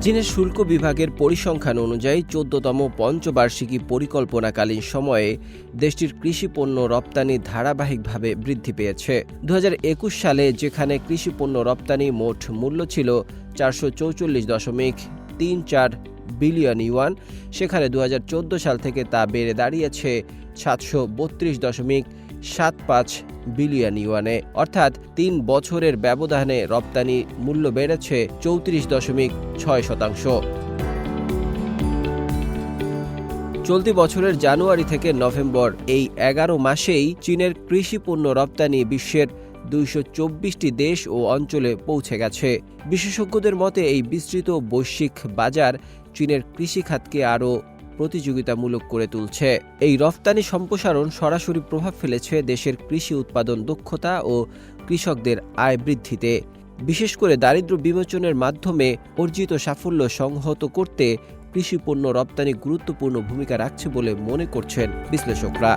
চীনের শুল্ক বিভাগের পরিসংখ্যান অনুযায়ী ১৪তম পঞ্চবার্ষিকী পরিকল্পনাকালীন সময়ে দেশটির কৃষিপণ্য রপ্তানি ধারাবাহিকভাবে বৃদ্ধি পেয়েছে। ২০২১ সালে যেখানে কৃষিপণ্য রপ্তানি মোট মূল্য ছিল ৪৪.34 বিলিয়ন ইউয়ান, সেখানে ২০১৪ সাল থেকে তা বেড়ে দাঁড়িয়েছে ৭৩.৭৫ বিলিয়ন ইউয়ানে। অর্থাৎ ৩ বছরের ব্যবধানে রপ্তানি মূল্য বেড়েছে ৩৪.৬%। চলতি বছরের জানুয়ারি থেকে নভেম্বর এই ১১ মাসেই চীনের কৃষিপণ্য রপ্তানি বিশ্বের ২২৪টি দেশ ও অঞ্চলে পৌঁছে গেছে। বিশেষজ্ঞদের মতে এই বিস্তৃত বৈশ্বিক বাজার চীনের কৃষিখাতকে আরও প্রতিযোগিতামূলক করে তুলছে। এই রফতানি সম্প্রসারণ সরাসরি প্রভাব ফেলেছে দেশের কৃষি উৎপাদন দক্ষতা ও কৃষকদের আয় বৃদ্ধিতে। বিশেষ করে দারিদ্র্য বিমোচনের মাধ্যমে অর্জিত সাফল্য সংহত করতে কৃষিপণ্য রপ্তানি গুরুত্বপূর্ণ ভূমিকা রাখছে বলে মনে করছেন বিশ্লেষকরা।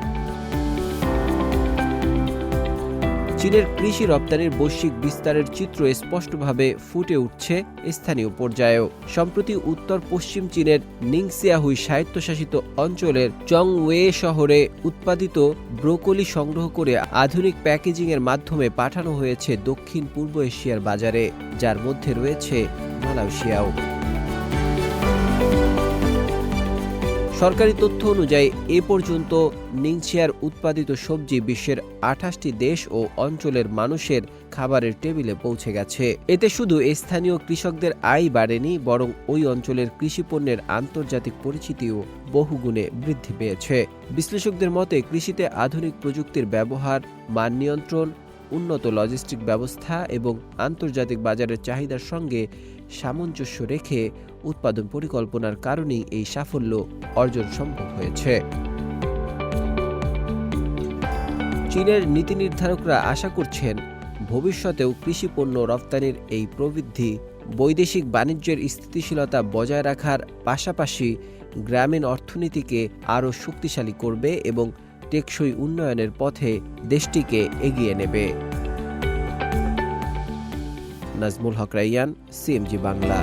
চীনের কৃষি রপ্তানির বৈশ্বিক বিস্তারের চিত্র স্পষ্টভাবে ফুটে উঠছে স্থানীয় পর্যায়েও। সম্প্রতি উত্তর পশ্চিম চীনের নিংসিয়াহুই স্বায়ত্তশাসিত অঞ্চলের চংওয়ে শহরে উৎপাদিত ব্রোকলি সংগ্রহ করে আধুনিক প্যাকেজিংয়ের মাধ্যমে পাঠানো হয়েছে দক্ষিণ পূর্ব এশিয়ার বাজারে, যার মধ্যে রয়েছে মালয়েশিয়াও। সরকারি তথ্য অনুযায়ী এ পর্যন্ত নিংসিয়ার উৎপাদিত সবজি বিশ্বের ২৮টি দেশ ও অঞ্চলের মানুষের খাবারের টেবিলে পৌঁছে গেছে। এতে শুধু স্থানীয় কৃষকদের আয় বাড়েনি, বরং ওই অঞ্চলের কৃষিপণ্যের আন্তর্জাতিক পরিচিতিও বহুগুণে বৃদ্ধি পেয়েছে। বিশ্লেষকদের মতে কৃষিতে আধুনিক প্রযুক্তির ব্যবহার, মান নিয়ন্ত্রণ, উন্নত লজিস্টিক ব্যবস্থা এবং আন্তর্জাতিক বাজারের চাহিদার সঙ্গে সামঞ্জস্য রেখে উৎপাদন পরিকল্পনার কারণেই এই সাফল্য অর্জন সম্ভব হয়েছে। চীনের নীতি নির্ধারকরা আশা করছেন ভবিষ্যতেও কৃষিপণ্য রপ্তানির এই প্রবৃদ্ধি বৈদেশিক বাণিজ্যের স্থিতিশীলতা বজায় রাখার পাশাপাশি গ্রামীণ অর্থনীতিকে আরও শক্তিশালী করবে এবং টেকসই উন্নয়নের পথে দেশটিকে এগিয়ে নেবে। নাজমুল হক রাইয়ান, সিএমজি বাংলা।